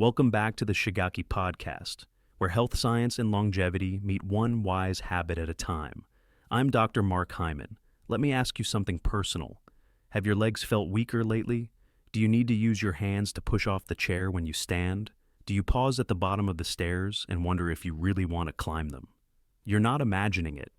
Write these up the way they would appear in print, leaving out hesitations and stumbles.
Welcome back to the Shigeaki Podcast, where health science and longevity meet one wise habit at a time. I'm Dr. Mark Hyman. Let me ask you something personal. Have your legs felt weaker lately? Do you need to use your hands to push off the chair when you stand? Do you pause at the bottom of the stairs and wonder if you really want to climb them? You're not imagining it.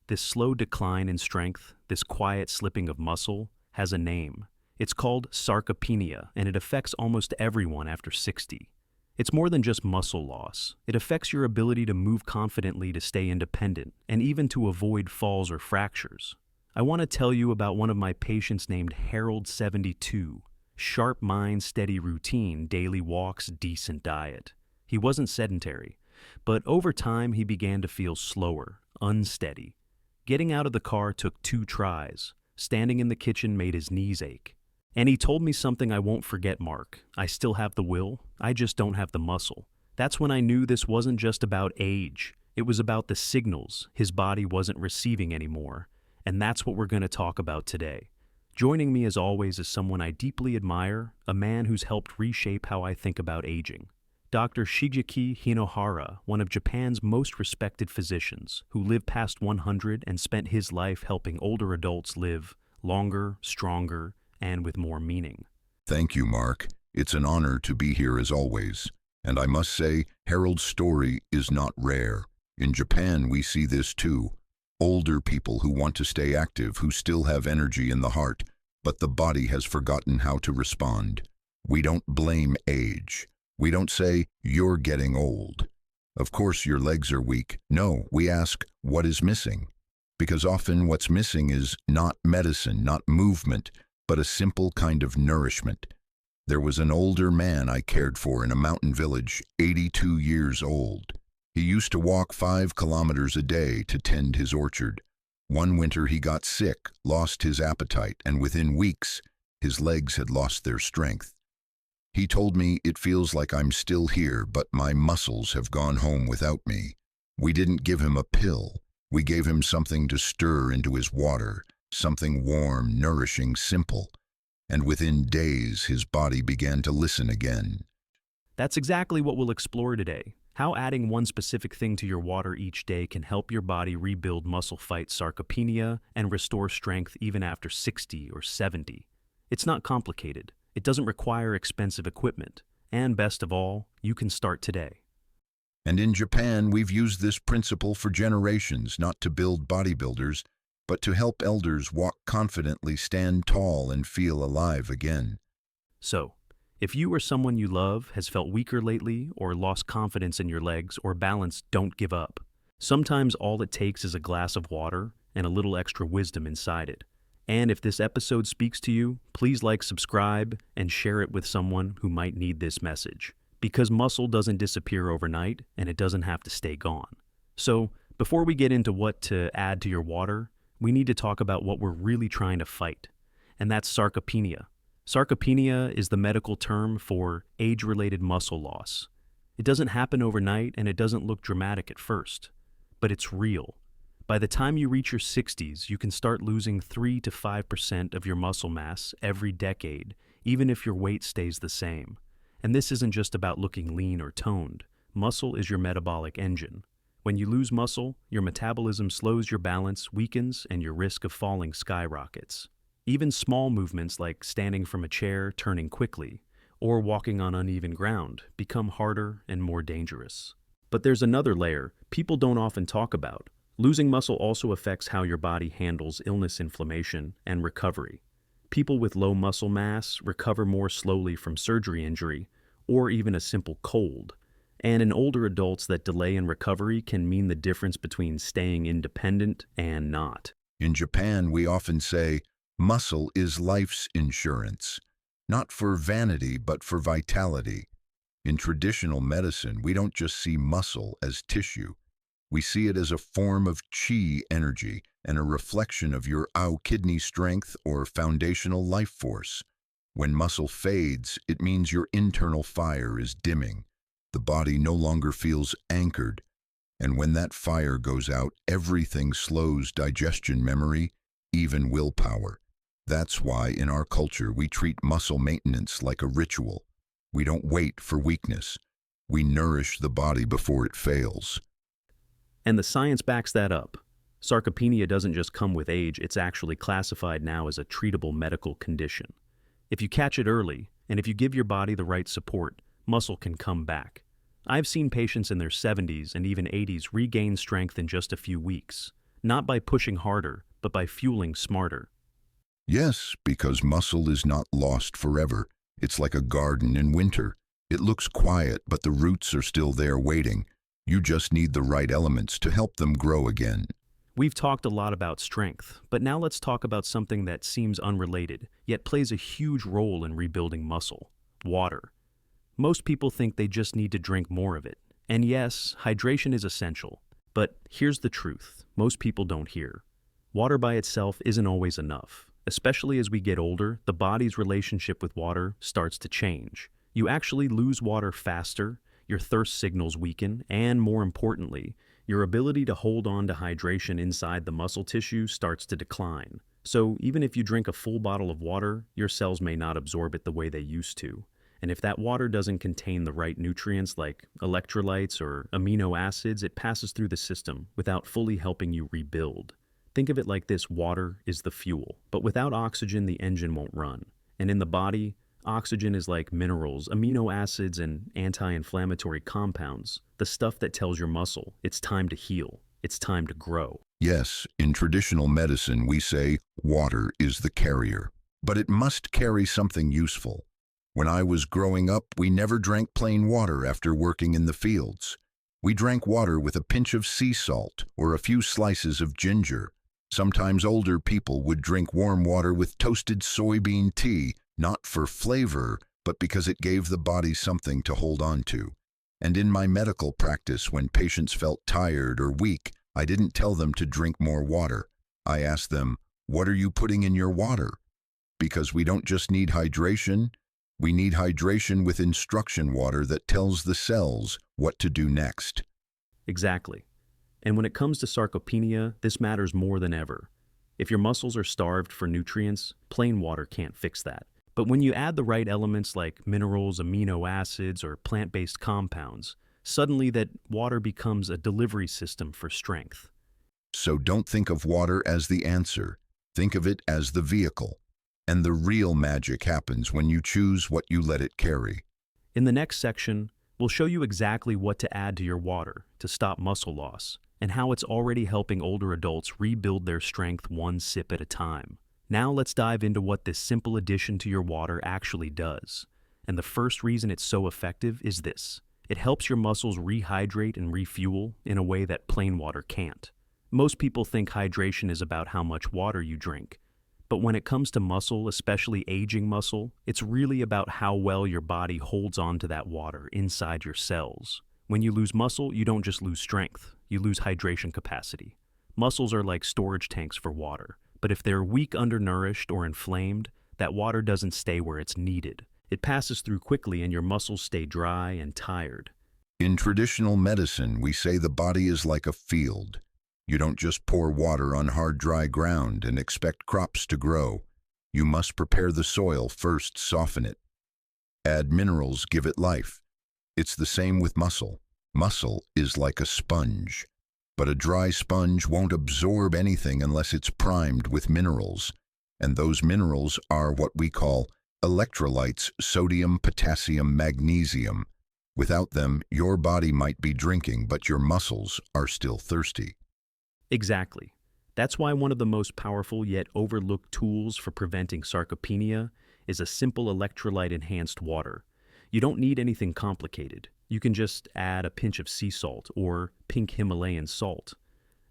This slow decline in strength, this quiet slipping of muscle, has a name. It's called sarcopenia, and it affects almost everyone after 60. It's more than just muscle loss. It affects your ability to move confidently, to stay independent, and even to avoid falls or fractures. I want to tell you about one of my patients named Harold, 72. Sharp mind, steady routine, daily walks, decent diet. He wasn't sedentary, but over time he began to feel slower, unsteady. Getting out of the car took 2 tries. Standing in the kitchen made his knees ache. And he told me something I won't forget, Mark. I still have the will, I just don't have the muscle. That's when I knew this wasn't just about age. It was about the signals his body wasn't receiving anymore. And that's what we're going to talk about today. Joining me as always is someone I deeply admire, a man who's helped reshape how I think about aging. Dr. Shigeaki Hinohara, one of Japan's most respected physicians, who lived past 100 and spent his life helping older adults live longer, stronger, and with more meaning. Thank you, Mark. It's an honor to be here as always. And I must say, Harold's story is not rare. In Japan, we see this too. Older people who want to stay active, who still have energy in the heart, but the body has forgotten how to respond. We don't blame age. We don't say, you're getting old. Of course your legs are weak. No, we ask, what is missing? Because often what's missing is not medicine, not movement, but a simple kind of nourishment. There was an older man I cared for in a mountain village, 82 years old. He used to walk 5 kilometers a day to tend his orchard. One winter he got sick, lost his appetite, and within weeks, his legs had lost their strength. He told me, it feels like I'm still here, but my muscles have gone home without me. We didn't give him a pill. We gave him something to stir into his water, something warm, nourishing, simple. And within days, his body began to listen again. That's exactly what we'll explore today. How adding one specific thing to your water each day can help your body rebuild muscle, fight sarcopenia, and restore strength even after 60 or 70. It's not complicated. It doesn't require expensive equipment. And best of all, you can start today. And in Japan, we've used this principle for generations, not to build bodybuilders, but to help elders walk confidently, stand tall, and feel alive again. So, if you or someone you love has felt weaker lately or lost confidence in your legs or balance, don't give up. Sometimes all it takes is a glass of water and a little extra wisdom inside it. And if this episode speaks to you, please like, subscribe, and share it with someone who might need this message. Because muscle doesn't disappear overnight, and it doesn't have to stay gone. So, before we get into what to add to your water, we need to talk about what we're really trying to fight, and that's sarcopenia. Sarcopenia is the medical term for age-related muscle loss. It doesn't happen overnight, and it doesn't look dramatic at first, but it's real. By the time you reach your 60s, you can start losing 3 to 5% of your muscle mass every decade, even if your weight stays the same. And this isn't just about looking lean or toned. Muscle is your metabolic engine. When you lose muscle, your metabolism slows, your balance weakens, and your risk of falling skyrockets. Even small movements like standing from a chair, turning quickly, or walking on uneven ground become harder and more dangerous. But there's another layer people don't often talk about. Losing muscle also affects how your body handles illness, inflammation, and recovery. People with low muscle mass recover more slowly from surgery injury or even a simple cold. And in older adults, that delay in recovery can mean the difference between staying independent and not. In Japan, we often say, muscle is life's insurance, not for vanity, but for vitality. In traditional medicine, we don't just see muscle as tissue. We see it as a form of chi energy and a reflection of your kidney strength or foundational life force. When muscle fades, it means your internal fire is dimming. The body no longer feels anchored. And when that fire goes out, everything slows: digestion, memory, even willpower. That's why in our culture we treat muscle maintenance like a ritual. We don't wait for weakness. We nourish the body before it fails. And the science backs that up. Sarcopenia doesn't just come with age, it's actually classified now as a treatable medical condition. If you catch it early, and if you give your body the right support, muscle can come back. I've seen patients in their 70s and even 80s regain strength in just a few weeks, not by pushing harder, but by fueling smarter. Yes, because muscle is not lost forever. It's like a garden in winter. It looks quiet, but the roots are still there waiting. You just need the right elements to help them grow again. We've talked a lot about strength, but now let's talk about something that seems unrelated, yet plays a huge role in rebuilding muscle: water. Most people think they just need to drink more of it. And yes, hydration is essential. But here's the truth most people don't hear. Water by itself isn't always enough. Especially as we get older, the body's relationship with water starts to change. You actually lose water faster, your thirst signals weaken, and more importantly, your ability to hold on to hydration inside the muscle tissue starts to decline. So even if you drink a full bottle of water, your cells may not absorb it the way they used to. And if that water doesn't contain the right nutrients like electrolytes or amino acids, it passes through the system without fully helping you rebuild. Think of it like this: water is the fuel, but without oxygen the engine won't run. And in the body, oxygen is like minerals, amino acids, and anti-inflammatory compounds, the stuff that tells your muscle it's time to heal, it's time to grow. Yes, in traditional medicine we say water is the carrier, but it must carry something useful. When I was growing up, we never drank plain water after working in the fields. We drank water with a pinch of sea salt or a few slices of ginger. Sometimes older people would drink warm water with toasted soybean tea, not for flavor, but because it gave the body something to hold on to. And in my medical practice, when patients felt tired or weak, I didn't tell them to drink more water. I asked them, "What are you putting in your water?" Because we don't just need hydration, we need hydration with instruction water that tells the cells what to do next. Exactly. And when it comes to sarcopenia, this matters more than ever. If your muscles are starved for nutrients, plain water can't fix that. But when you add the right elements like minerals, amino acids, or plant-based compounds, suddenly that water becomes a delivery system for strength. So don't think of water as the answer. Think of it as the vehicle. And the real magic happens when you choose what you let it carry. In the next section, we'll show you exactly what to add to your water to stop muscle loss, and how it's already helping older adults rebuild their strength one sip at a time. Now let's dive into what this simple addition to your water actually does. And the first reason it's so effective is this: it helps your muscles rehydrate and refuel in a way that plain water can't. Most people think hydration is about how much water you drink. But when it comes to muscle, especially aging muscle, it's really about how well your body holds on to that water inside your cells. When you lose muscle, you don't just lose strength, you lose hydration capacity. Muscles are like storage tanks for water, but if they're weak, undernourished, or inflamed, that water doesn't stay where it's needed. It passes through quickly and your muscles stay dry and tired. In traditional medicine, we say the body is like a field. You don't just pour water on hard, dry ground and expect crops to grow. You must prepare the soil first, soften it. Add minerals, give it life. It's the same with muscle. Muscle is like a sponge. But a dry sponge won't absorb anything unless it's primed with minerals. And those minerals are what we call electrolytes: sodium, potassium, magnesium. Without them, your body might be drinking, but your muscles are still thirsty. Exactly. That's why one of the most powerful yet overlooked tools for preventing sarcopenia is a simple electrolyte-enhanced water. You don't need anything complicated. You can just add a pinch of sea salt or pink Himalayan salt,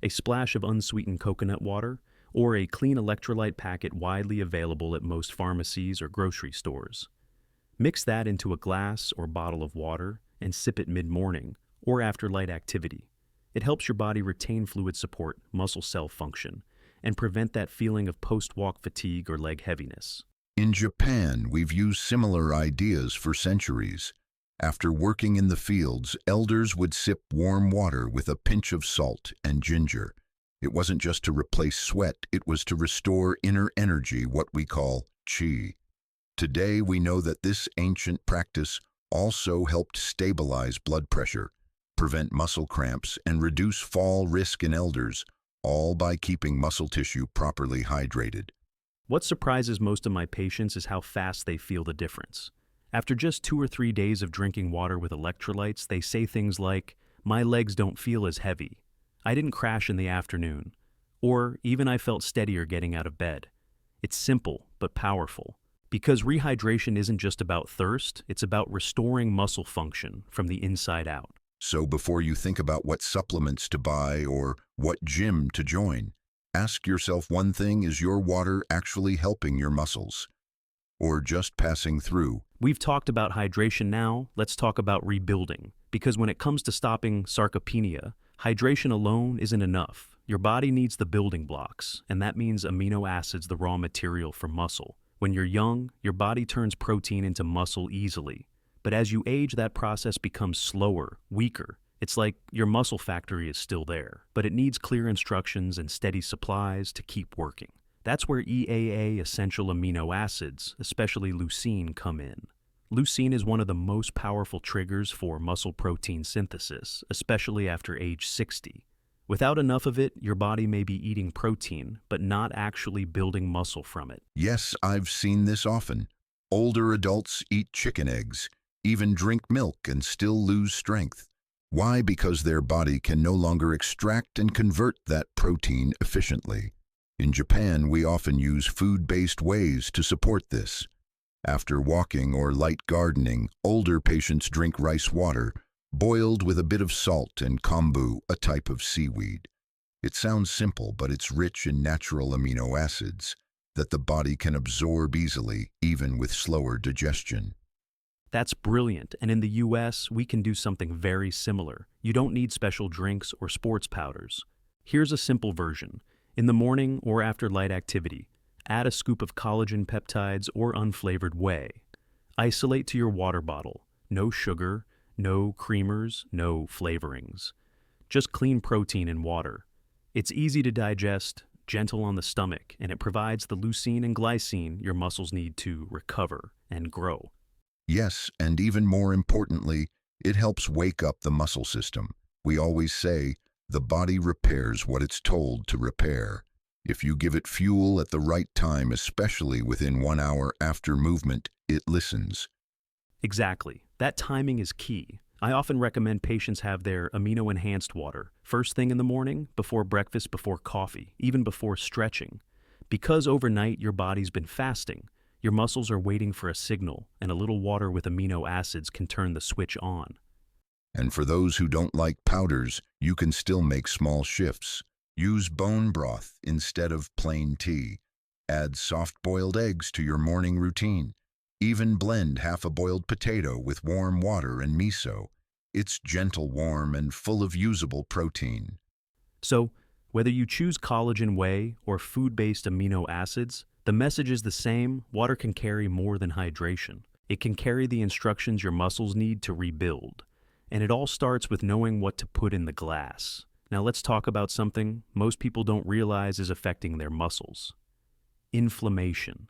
a splash of unsweetened coconut water, or a clean electrolyte packet widely available at most pharmacies or grocery stores. Mix that into a glass or bottle of water and sip it mid-morning or after light activity. It helps your body retain fluid support, muscle cell function, and prevent that feeling of post-walk fatigue or leg heaviness. In Japan, we've used similar ideas for centuries. After working in the fields, elders would sip warm water with a pinch of salt and ginger. It wasn't just to replace sweat, it was to restore inner energy, what we call qi. Today, we know that this ancient practice also helped stabilize blood pressure, prevent muscle cramps, and reduce fall risk in elders, all by keeping muscle tissue properly hydrated. What surprises most of my patients is how fast they feel the difference. After just 2 or 3 days of drinking water with electrolytes, they say things like, "My legs don't feel as heavy. I didn't crash in the afternoon." Or even I felt steadier getting out of bed. It's simple, but powerful. Because rehydration isn't just about thirst, it's about restoring muscle function from the inside out. So before you think about what supplements to buy or what gym to join, ask yourself one thing: is your water actually helping your muscles? Or just passing through? We've talked about hydration now, let's talk about rebuilding. Because when it comes to stopping sarcopenia, hydration alone isn't enough. Your body needs the building blocks, and that means amino acids, the raw material for muscle. When you're young, your body turns protein into muscle easily. But as you age, that process becomes slower, weaker. It's like your muscle factory is still there, but it needs clear instructions and steady supplies to keep working. That's where EAA essential amino acids, especially leucine, come in. Leucine is one of the most powerful triggers for muscle protein synthesis, especially after age 60. Without enough of it, your body may be eating protein, but not actually building muscle from it. Yes, I've seen this often. Older adults eat chicken eggs, even drink milk, and still lose strength. Why? Because their body can no longer extract and convert that protein efficiently. In Japan, we often use food-based ways to support this. After walking or light gardening, older patients drink rice water, boiled with a bit of salt and kombu, a type of seaweed. It sounds simple, but it's rich in natural amino acids that the body can absorb easily, even with slower digestion. That's brilliant, and in the US, we can do something very similar. You don't need special drinks or sports powders. Here's a simple version. In the morning or after light activity, add a scoop of collagen peptides or unflavored whey. Isolate to your water bottle. No sugar, no creamers, no flavorings. Just clean protein and water. It's easy to digest, gentle on the stomach, and it provides the leucine and glycine your muscles need to recover and grow. Yes, and even more importantly, it helps wake up the muscle system. We always say, the body repairs what it's told to repair. If you give it fuel at the right time, especially within 1 hour after movement, it listens. Exactly. That timing is key. I often recommend patients have their amino-enhanced water first thing in the morning, before breakfast, before coffee, even before stretching. Because overnight your body's been fasting, your muscles are waiting for a signal, and a little water with amino acids can turn the switch on. And for those who don't like powders, you can still make small shifts. Use bone broth instead of plain tea. Add soft-boiled eggs to your morning routine. Even blend half a boiled potato with warm water and miso. It's gentle, warm, and full of usable protein. So, whether you choose collagen whey or food-based amino acids, the message is the same: water can carry more than hydration. It can carry the instructions your muscles need to rebuild. And it all starts with knowing what to put in the glass. Now let's talk about something most people don't realize is affecting their muscles. Inflammation.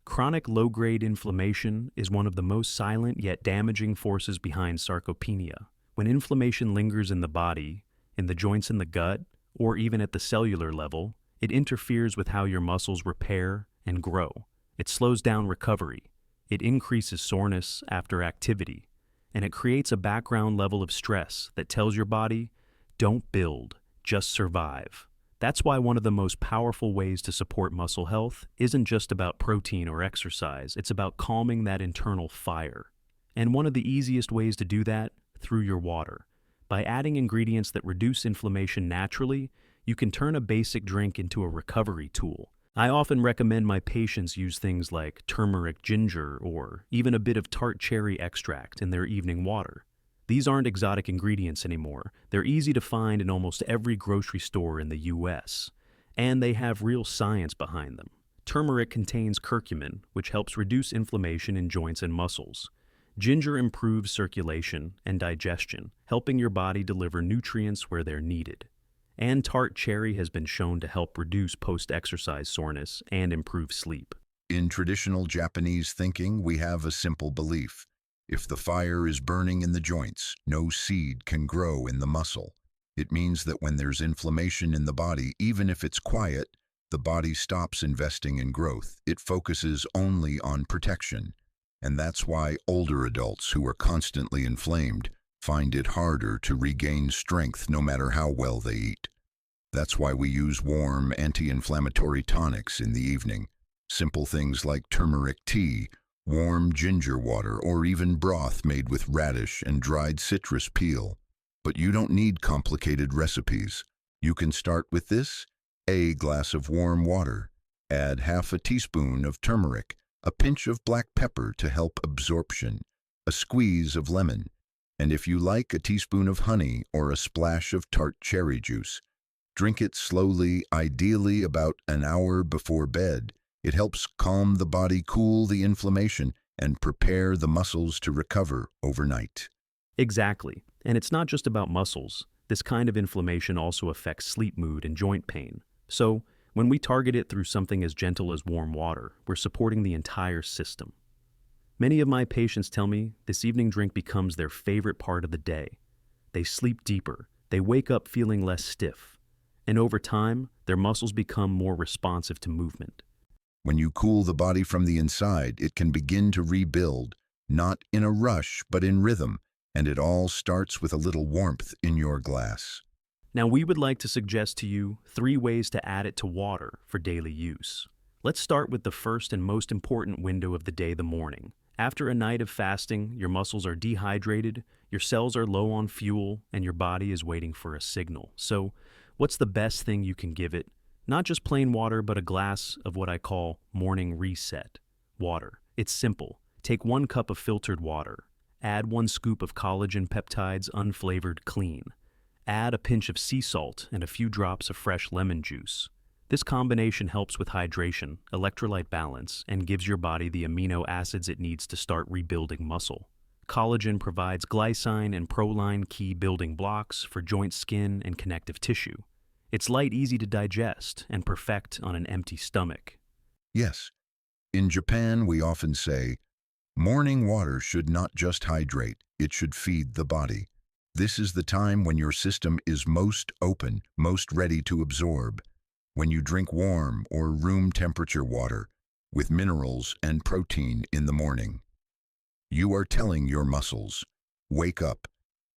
Chronic low-grade inflammation is one of the most silent yet damaging forces behind sarcopenia. When inflammation lingers in the body, in the joints in the gut, or even at the cellular level, it interferes with how your muscles repair and grow. It slows down recovery. It increases soreness after activity. And it creates a background level of stress that tells your body, don't build, just survive. That's why one of the most powerful ways to support muscle health isn't just about protein or exercise, it's about calming that internal fire. And one of the easiest ways to do that, through your water. By adding ingredients that reduce inflammation naturally, you can turn a basic drink into a recovery tool. I often recommend my patients use things like turmeric ginger or even a bit of tart cherry extract in their evening water. These aren't exotic ingredients anymore. They're easy to find in almost every grocery store in the US, and they have real science behind them. Turmeric contains curcumin, which helps reduce inflammation in joints and muscles. Ginger improves circulation and digestion, helping your body deliver nutrients where they're needed. And tart cherry has been shown to help reduce post-exercise soreness and improve sleep. In traditional Japanese thinking, we have a simple belief. If the fire is burning in the joints, no seed can grow in the muscle. It means that when there's inflammation in the body, even if it's quiet, the body stops investing in growth. It focuses only on protection. And that's why older adults who are constantly inflamed find it harder to regain strength no matter how well they eat. That's why we use warm, anti-inflammatory tonics in the evening. Simple things like turmeric tea, warm ginger water, or even broth made with radish and dried citrus peel. But you don't need complicated recipes. You can start with this: a glass of warm water. Add half a teaspoon of turmeric, a pinch of black pepper to help absorption, a squeeze of lemon, and if you like, a teaspoon of honey or a splash of tart cherry juice. Drink it slowly, ideally about an hour before bed. It helps calm the body, cool the inflammation, and prepare the muscles to recover overnight. Exactly. And it's not just about muscles. This kind of inflammation also affects sleep, mood, and joint pain. So, when we target it through something as gentle as warm water, we're supporting the entire system. Many of my patients tell me this evening drink becomes their favorite part of the day. They sleep deeper, they wake up feeling less stiff, and over time, their muscles become more responsive to movement. When you cool the body from the inside, it can begin to rebuild, not in a rush, but in rhythm, and it all starts with a little warmth in your glass. Now, we would like to suggest to you 3 ways to add it to water for daily use. Let's start with the first and most important window of the day, the morning. After a night of fasting, your muscles are dehydrated, your cells are low on fuel, and your body is waiting for a signal. So, what's the best thing you can give it? Not just plain water, but a glass of what I call morning reset water. It's simple. Take 1 cup of filtered water. Add 1 scoop of collagen peptides, unflavored, clean. Add a pinch of sea salt and a few drops of fresh lemon juice. This combination helps with hydration, electrolyte balance, and gives your body the amino acids it needs to start rebuilding muscle. Collagen provides glycine and proline, key building blocks for joint, skin, and connective tissue. It's light, easy to digest, and perfect on an empty stomach. Yes, in Japan we often say, morning water should not just hydrate, it should feed the body. This is the time when your system is most open, most ready to absorb. When you drink warm or room temperature water with minerals and protein in the morning, you are telling your muscles, wake up.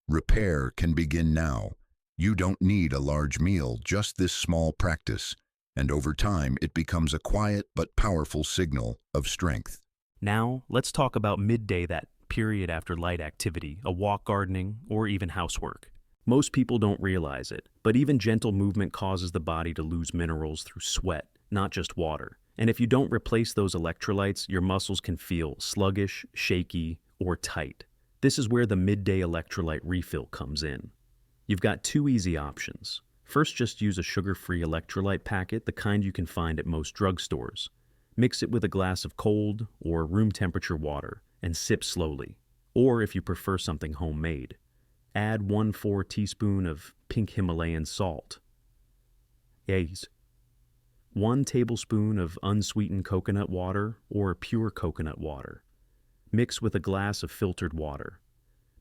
Repair can begin now. You don't need a large meal, just this small practice, and over time it becomes a quiet but powerful signal of strength. Now, let's talk about midday, that period after light activity, a walk, gardening, or even housework. Most people don't realize it, but even gentle movement causes the body to lose minerals through sweat, not just water. And if you don't replace those electrolytes, your muscles can feel sluggish, shaky, or tight. This is where the midday electrolyte refill comes in. You've got 2 easy options. First, just use a sugar-free electrolyte packet, the kind you can find at most drugstores. Mix it with a glass of cold or room temperature water and sip slowly. Or if you prefer something homemade, add 1/4 teaspoon of pink Himalayan salt. 1 tablespoon of unsweetened coconut water or pure coconut water. Mix with a glass of filtered water.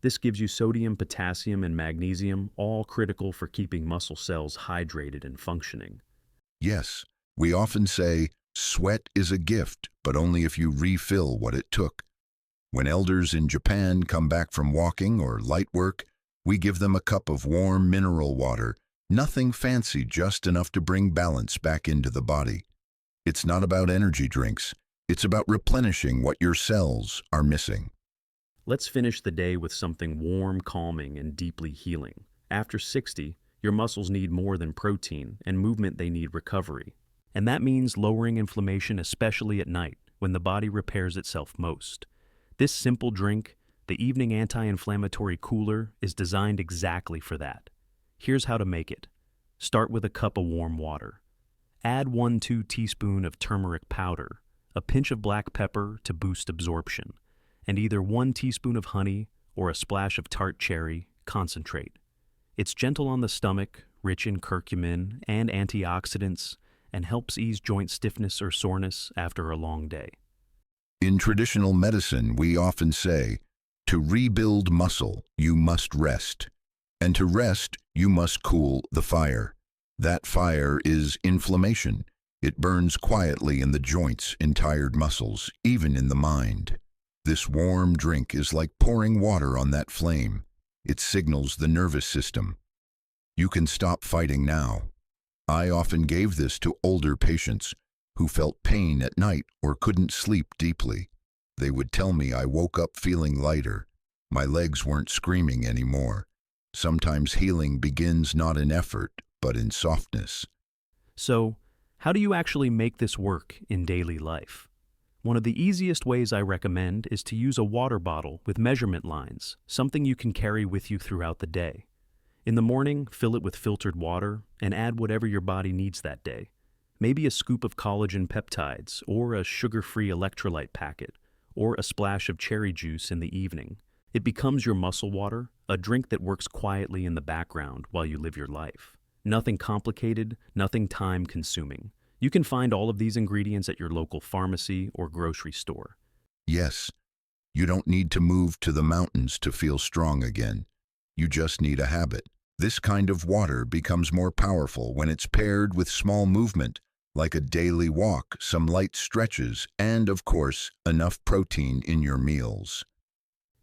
This gives you sodium, potassium, and magnesium, all critical for keeping muscle cells hydrated and functioning. Yes, we often say, sweat is a gift, but only if you refill what it took. When elders in Japan come back from walking or light work, we give them a cup of warm mineral water. Nothing fancy, just enough to bring balance back into the body. It's not about energy drinks. It's about replenishing what your cells are missing. Let's finish the day with something warm, calming, and deeply healing. After 60, your muscles need more than protein, and movement, they need recovery. And that means lowering inflammation, especially at night, when the body repairs itself most. This simple drink, the evening anti-inflammatory cooler, is designed exactly for that. Here's how to make it. Start with a cup of warm water. Add 1-2 teaspoon of turmeric powder, a pinch of black pepper to boost absorption, and either 1 teaspoon of honey or a splash of tart cherry concentrate. It's gentle on the stomach, rich in curcumin and antioxidants, and helps ease joint stiffness or soreness after a long day. In traditional medicine, we often say, To rebuild muscle, you must rest. And to rest, you must cool the fire. That fire is inflammation. It burns quietly in the joints, in tired muscles, even in the mind. This warm drink is like pouring water on that flame. It signals the nervous system. You can stop fighting now. I often gave this to older patients who felt pain at night or couldn't sleep deeply. They would tell me I woke up feeling lighter. My legs weren't screaming anymore. Sometimes healing begins not in effort, but in softness. So, how do you actually make this work in daily life? One of the easiest ways I recommend is to use a water bottle with measurement lines, something you can carry with you throughout the day. In the morning, fill it with filtered water and add whatever your body needs that day. Maybe a scoop of collagen peptides, or a sugar-free electrolyte packet, or a splash of cherry juice in the evening. It becomes your muscle water, a drink that works quietly in the background while you live your life. Nothing complicated, nothing time-consuming. You can find all of these ingredients at your local pharmacy or grocery store. Yes, you don't need to move to the mountains to feel strong again. You just need a habit. This kind of water becomes more powerful when it's paired with small movement, like a daily walk, some light stretches, and, of course, enough protein in your meals.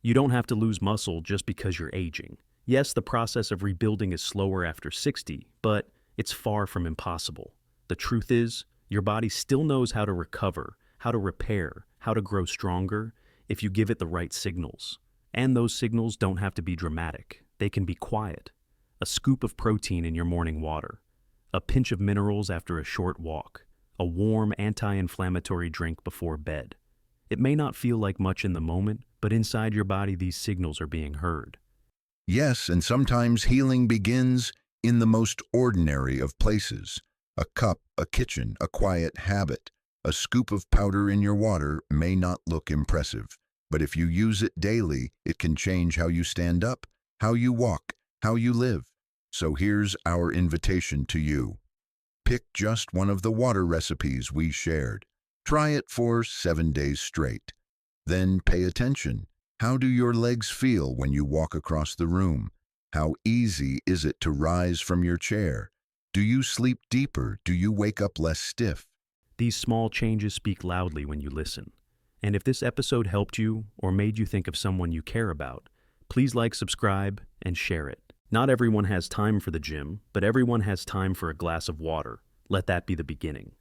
You don't have to lose muscle just because you're aging. Yes, the process of rebuilding is slower after 60, but it's far from impossible. The truth is, your body still knows how to recover, how to repair, how to grow stronger if you give it the right signals. And those signals don't have to be dramatic. They can be quiet. A scoop of protein in your morning water, a pinch of minerals after a short walk, a warm anti-inflammatory drink before bed. It may not feel like much in the moment, but inside your body these signals are being heard. Yes, and sometimes healing begins in the most ordinary of places. A cup, a kitchen, a quiet habit. A scoop of powder in your water may not look impressive, but if you use it daily, it can change how you stand up, how you walk, how you live. So here's our invitation to you. Pick just one of the water recipes we shared. Try it for 7 days straight. Then pay attention. How do your legs feel when you walk across the room? How easy is it to rise from your chair? Do you sleep deeper? Do you wake up less stiff? These small changes speak loudly when you listen. And if this episode helped you or made you think of someone you care about, please like, subscribe, and share it. Not everyone has time for the gym, but everyone has time for a glass of water. Let that be the beginning.